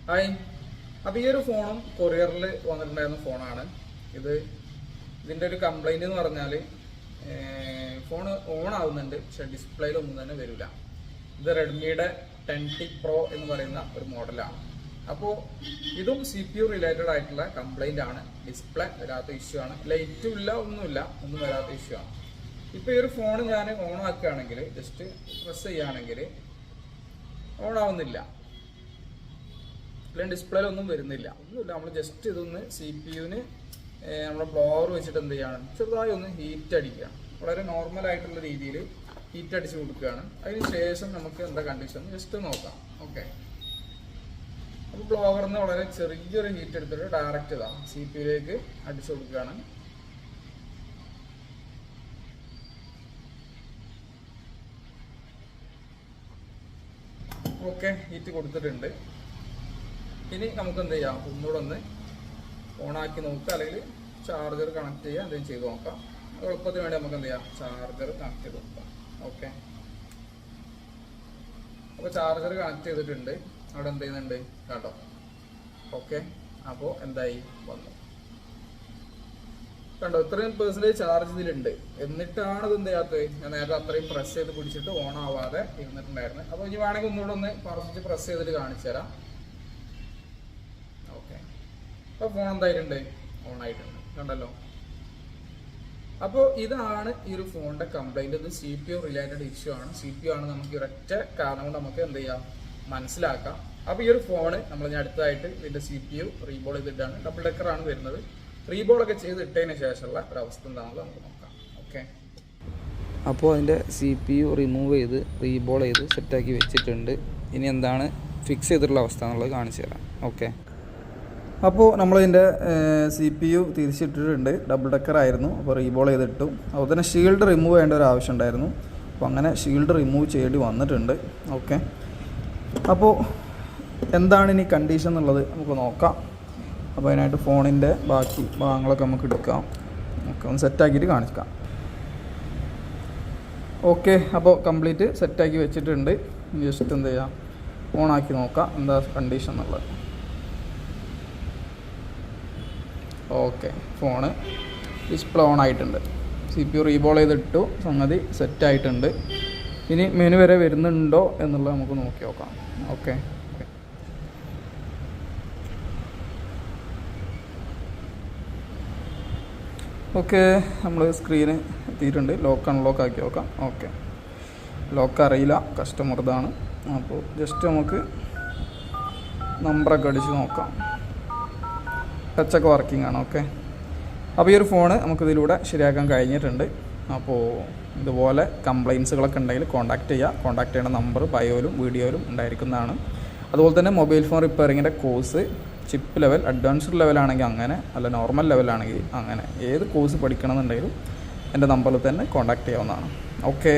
Hi. അപ്പോൾ ഈ ഒരു ഫോണും കൊറിയറിൽ വന്നിട്ടുണ്ടായിരുന്ന ഫോണാണ് ഇത്. ഇതിൻ്റെ ഒരു കംപ്ലൈൻറ്റ് എന്ന് പറഞ്ഞാൽ ഫോൺ ഓൺ ആവുന്നുണ്ട്, പക്ഷെ ഡിസ്പ്ലേയിലൊന്നും തന്നെ വരില്ല. ഇത് റെഡ്മിയുടെ 10T Pro എന്ന് പറയുന്ന ഒരു മോഡലാണ്. അപ്പോൾ ഇതും CPU റിലേറ്റഡ് ആയിട്ടുള്ള കംപ്ലൈൻ്റ് ആണ്. ഡിസ്പ്ലേ വരാത്ത ഇഷ്യൂ ആണ്, ലൈറ്റും ഇല്ല, ഒന്നും വരാത്ത ഇഷ്യൂ ആണ്. ഇപ്പോൾ ഈ ഒരു ഫോൺ ഞാൻ ഓൺ ആക്കുകയാണെങ്കിൽ, ജസ്റ്റ് പ്രസ് ചെയ്യുകയാണെങ്കിൽ ഓൺ ആവുന്നില്ല, അല്ലെങ്കിൽ ഡിസ്പ്ലേയിലൊന്നും വരുന്നില്ല, ഒന്നുമില്ല. നമ്മൾ ജസ്റ്റ് ഇതൊന്ന് CPU-ന് നമ്മുടെ ബ്ലോവർ വെച്ചിട്ട് എന്ത് ചെയ്യാണ്, ചെറുതായി ഒന്ന് ഹീറ്റ് അടിക്കുകയാണ്. വളരെ നോർമൽ ആയിട്ടുള്ള രീതിയിൽ ഹീറ്റ് അടിച്ച് കൊടുക്കുകയാണ്. അതിന് ശേഷം നമുക്ക് എന്താ കണ്ടീഷൻ ജസ്റ്റ് നോക്കാം. ഓക്കെ, അപ്പോൾ ബ്ലോവറിന് വളരെ ചെറിയൊരു ഹീറ്റ് എടുത്തിട്ട് ഡയറക്റ്റ് ഇതാ CPU-ലേക്ക് അടിച്ചു കൊടുക്കുകയാണ്. ഓക്കെ, ഹീറ്റ് കൊടുത്തിട്ടുണ്ട്. ഇനി നമുക്ക് എന്ത് ചെയ്യാം, ഒന്നുകൂടെ ഒന്ന് ഓണാക്കി നോക്കുക, അല്ലെങ്കിൽ ചാർജർ കണക്ട് ചെയ്യുക, എന്തെങ്കിലും ചെയ്ത് നോക്കാം. എളുപ്പത്തിന് വേണ്ടി നമുക്ക് എന്ത് ചെയ്യാം, ചാർജർ കണക്ട് ചെയ്ത് നോക്കാം. ഓക്കെ, അപ്പോൾ ചാർജർ കണക്ട് ചെയ്തിട്ടുണ്ട്. അവിടെ എന്ത് ചെയ്യുന്നുണ്ട് കേട്ടോ. ഓക്കെ, അപ്പോൾ എന്തായി വന്നു കണ്ടോ, ഇത്രയും % ചാർജ് ഇതിലുണ്ട്. എന്നിട്ടാണ് ഇത് എന്ത് ചെയ്യാത്തത്, ഞാൻ നേരത്തെ അത്രയും പ്രസ് ചെയ്ത് പിടിച്ചിട്ട് ഓൺ ആവാതെ ഇരുന്നിട്ടുണ്ടായിരുന്നു. അപ്പോൾ ഇനി വേണമെങ്കിൽ ഒന്നുകൂടെ ഒന്ന് പറച്ചിട്ട് പ്രസ് ചെയ്തിട്ട് കാണിച്ചു തരാം. അപ്പോൾ ഫോൺ എന്തായിട്ടുണ്ട്, ഓൺ ആയിട്ടുണ്ട്, കണ്ടല്ലോ. അപ്പോൾ ഇതാണ് ഈ ഒരു ഫോണിൻ്റെ കംപ്ലൈൻറ്റ്. ഇത് CPU റിലേറ്റഡ് ഇഷ്യൂ ആണ്. CPU ആണ് നമുക്ക് ഒരൊറ്റ കാരണം കൊണ്ട് നമുക്ക് എന്ത് ചെയ്യാം, മനസ്സിലാക്കാം. അപ്പോൾ ഈ ഒരു ഫോണ് നമ്മൾ ഞാൻ അടുത്തതായിട്ട് ഇതിൻ്റെ CPU റീബോൾ ചെയ്തിട്ടാണ്, ഡബിൾ ഡെക്കറാണ് വരുന്നത്. റീബോളൊക്കെ ചെയ്ത് ഇട്ടതിന് ശേഷമുള്ള ഒരവസ്ഥ എന്താണെന്ന് നമുക്ക് നോക്കാം. ഓക്കെ, അപ്പോൾ അതിൻ്റെ CPU റിമൂവ് ചെയ്ത് റീബോൾ ചെയ്ത് സെറ്റാക്കി വെച്ചിട്ടുണ്ട്. ഇനി എന്താണ് ഫിക്സ് ചെയ്തിട്ടുള്ള അവസ്ഥ എന്നുള്ളത് കാണിച്ചു തരാം. ഓക്കെ, അപ്പോൾ നമ്മളിതിൻ്റെ CPU തിരിച്ചിട്ടിട്ടുണ്ട്. ഡബിൾ ഡെക്കർ ആയിരുന്നു, അപ്പോൾ റീബോൾ ചെയ്തിട്ടു. അതുപോലെ തന്നെ ഷീൽഡ് റിമൂവ് ചെയ്യേണ്ട ഒരു ആവശ്യം ഉണ്ടായിരുന്നു. അപ്പോൾ അങ്ങനെ ഷീൽഡ് റിമൂവ് ചെയ്യേണ്ടി വന്നിട്ടുണ്ട്. ഓക്കെ, അപ്പോൾ എന്താണ് ഇനി കണ്ടീഷൻ എന്നുള്ളത് നമുക്ക് നോക്കാം. അപ്പോൾ അതിനായിട്ട് ഫോണിൻ്റെ ബാക്കി ഭാഗങ്ങളൊക്കെ നമുക്ക് എടുക്കാം. ഓക്കെ, ഒന്ന് സെറ്റാക്കിയിട്ട് കാണിക്കാം. ഓക്കെ, അപ്പോൾ കംപ്ലീറ്റ് സെറ്റാക്കി വെച്ചിട്ടുണ്ട്. ജസ്റ്റ് എന്ത് ചെയ്യാം, ഓണാക്കി നോക്കാം എന്താ കണ്ടീഷൻ എന്നുള്ളത്. ഓക്കെ, ഫോണ് ഡിസ്പ്ലേ ഓൺ ആയിട്ടുണ്ട്. CPU റീബോൾ ചെയ്തിട്ടു, സംഗതി സെറ്റായിട്ടുണ്ട്. ഇനി മെനു വരെ വരുന്നുണ്ടോ എന്നുള്ളത് നമുക്ക് നോക്കി നോക്കാം. ഓക്കെ, ഓക്കെ, നമ്മൾ സ്ക്രീന് എത്തിയിട്ടുണ്ട്. ലോക്ക് അൺലോക്ക് ആക്കി നോക്കാം. ഓക്കെ, ലോക്ക് അറിയില്ല, കസ്റ്റമർ ഇതാണ്. അപ്പോൾ ജസ്റ്റ് നമുക്ക് നമ്പറൊക്കെ അടിച്ച് നോക്കാം. ടച്ചൊക്കെ വർക്കിംഗ് ആണ്. ഓക്കെ, അപ്പോൾ ഈ ഒരു ഫോണ് നമുക്കിതിലൂടെ ശരിയാക്കാൻ കഴിഞ്ഞിട്ടുണ്ട്. അപ്പോൾ ഇതുപോലെ കംപ്ലയിൻസുകളൊക്കെ ഉണ്ടെങ്കിൽ കോൺടാക്റ്റ് ചെയ്യുക. കോൺടാക്റ്റ് ചെയ്യേണ്ട നമ്പർ ബയോയിലും വീഡിയോയിലും ഉണ്ടായിരിക്കുന്നതാണ്. അതുപോലെ തന്നെ മൊബൈൽ ഫോൺ റിപ്പയറിങ്ങിൻ്റെ കോഴ്സ് ചിപ്പ് ലെവൽ, അഡ്വാൻസ്ഡ് ലെവലാണെങ്കിൽ അങ്ങനെ, അല്ല നോർമൽ ലെവലാണെങ്കിൽ അങ്ങനെ, ഏത് കോഴ്സ് പഠിക്കണമെന്നുണ്ടെങ്കിലും എൻ്റെ നമ്പറിൽ തന്നെ കോൺടാക്റ്റ് ചെയ്യാവുന്നതാണ്. ഓക്കെ.